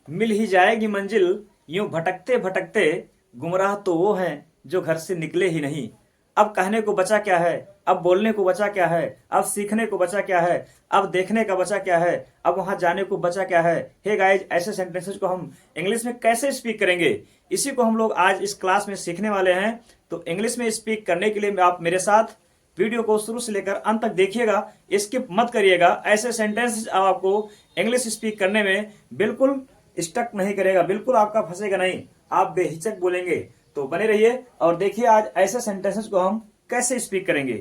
मिल ही जाएगी मंजिल, यूं भटकते भटकते। गुमराह तो वो हैं जो घर से निकले ही नहीं। अब कहने को बचा क्या है, अब बोलने को बचा क्या है, अब सीखने को बचा क्या है, अब देखने का बचा क्या है, अब वहां जाने को बचा क्या है। हे गाइज, ऐसे सेंटेंसेस को हम इंग्लिश में कैसे स्पीक करेंगे, इसी को हम लोग आज इस क्लास में सीखने वाले हैं। तो इंग्लिश में स्पीक करने के लिए आप मेरे साथ वीडियो को शुरू से लेकर अंत तक देखिएगा, स्किप मत करिएगा। ऐसे सेंटेंसेस आपको इंग्लिश स्पीक करने में बिल्कुल स्टक नहीं करेगा, बिल्कुल आपका फंसेगा नहीं, आप बेहिचक बोलेंगे। तो बने रहिए और देखिए आज ऐसे सेंटेंसेस को हम कैसे स्पीक करेंगे।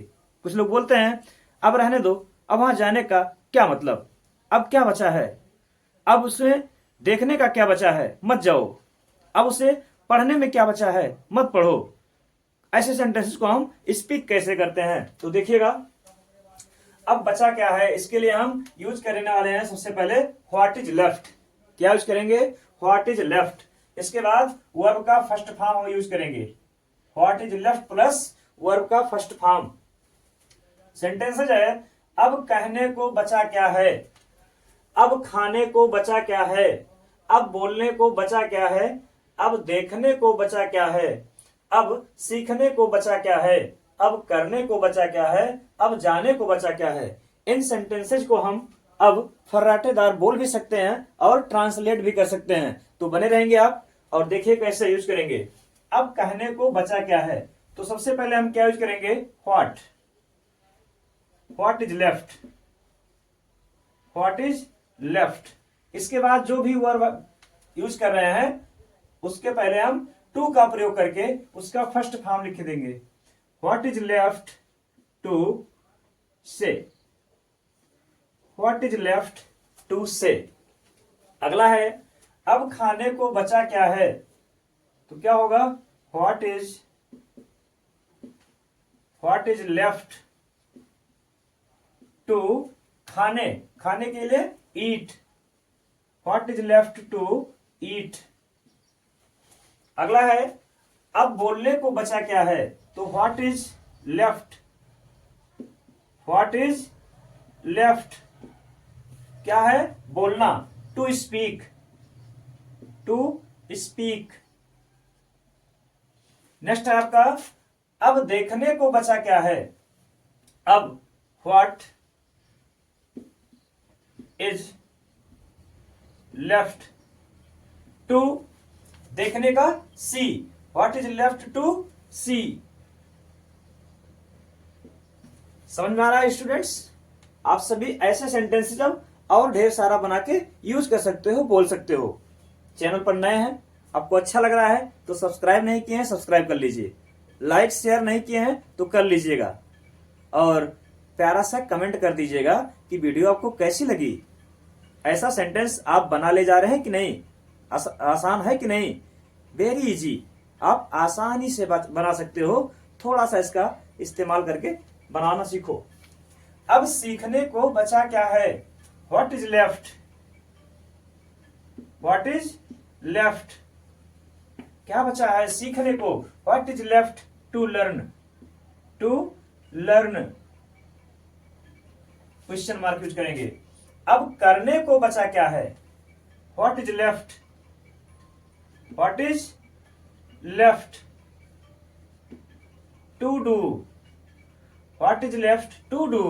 कुछ लोग बोलते हैं अब रहने दो, अब वहां जाने का क्या मतलब, अब क्या बचा है, अब उसे देखने का क्या बचा है, मत जाओ, अब उसे पढ़ने में क्या बचा है, मत पढ़ो। ऐसे सेंटेंसेस को हम स्पीक कैसे करते हैं तो देखिएगा। अब बचा क्या है, इसके लिए हम यूज करने वाले हैं सबसे पहले व्हाट इज लेफ्ट। क्या यूज करेंगे, व्हाट इज लेफ्ट। इसके बाद वर्ब का फर्स्ट फॉर्म हम यूज करेंगे, what is left plus verb का फर्स्ट फॉर्म। सेंटेंसेज है, अब कहने को बचा क्या है, अब खाने को बचा क्या है, अब बोलने को बचा क्या है, अब देखने को बचा क्या है, अब सीखने को बचा क्या है, अब करने को बचा क्या है, अब जाने को बचा क्या है। इन सेंटेंसेज को हम अब फर्राटेदार बोल भी सकते हैं और ट्रांसलेट भी कर सकते हैं। तो बने रहेंगे आप और देखिए कैसे यूज करेंगे। अब कहने को बचा क्या है, तो सबसे पहले हम क्या यूज करेंगे, what, what is left, what is left. इसके बाद जो भी वर्ब यूज कर रहे हैं उसके पहले हम टू का प्रयोग करके उसका फर्स्ट फॉर्म लिख देंगे, व्हाट इज लेफ्ट टू से, व्हाट इज लेफ्ट टू से। अगला है, अब खाने को बचा क्या है, तो क्या होगा, व्हाट इज लेफ्ट टू खाने, खाने के लिए eat, what is left to eat. अगला है, अब बोलने को बचा क्या है, तो what is left, what is left क्या है, बोलना, to speak, to speak. Next है आपका, अब देखने को बचा क्या है, अब व्हाट इज लेफ्ट टू देखने का सी, व्हाट इज लेफ्ट टू सी। समझ में आ रहा है स्टूडेंट्स। आप सभी ऐसे सेंटेंसेस अब और ढेर सारा बना के यूज कर सकते हो, बोल सकते हो। चैनल पर नए हैं, आपको अच्छा लग रहा है तो सब्सक्राइब नहीं किए हैं सब्सक्राइब कर लीजिए, लाइक शेयर नहीं किए हैं तो कर लीजिएगा और प्यारा सा कमेंट कर दीजिएगा कि वीडियो आपको कैसी लगी। ऐसा सेंटेंस आप बना ले जा रहे हैं कि नहीं, आसान है कि नहीं, वेरी इजी, आप आसानी से बना सकते हो। थोड़ा सा इसका इस्तेमाल करके बनाना सीखो। अब सीखने को बचा क्या है, what is left, what is left क्या बचा है सीखने को, what is left to learn, to learn question mark use करेंगे। अब करने को बचा क्या है, what is left, what is left to do, what is left to do.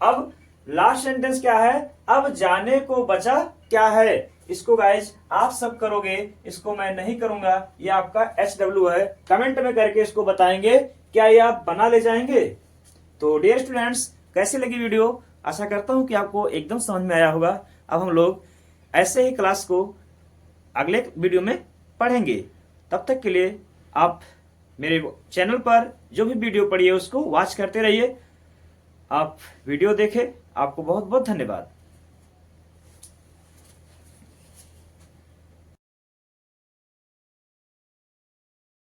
अब लास्ट सेंटेंस क्या है, अब जाने को बचा क्या है। इसको गाइज आप सब करोगे, इसको मैं नहीं करूंगा, ये आपका HW है। कमेंट में करके इसको बताएंगे क्या ये आप बना ले जाएंगे। तो डियर स्टूडेंट्स, कैसी लगी वीडियो, आशा करता हूं कि आपको एकदम समझ में आया होगा। अब हम लोग ऐसे ही क्लास को अगले वीडियो में पढ़ेंगे। तब तक के लिए आप मेरे चैनल पर जो भी वीडियो पड़ी है उसको वॉच करते रहिए। आप वीडियो देखें, आपको बहुत बहुत धन्यवाद।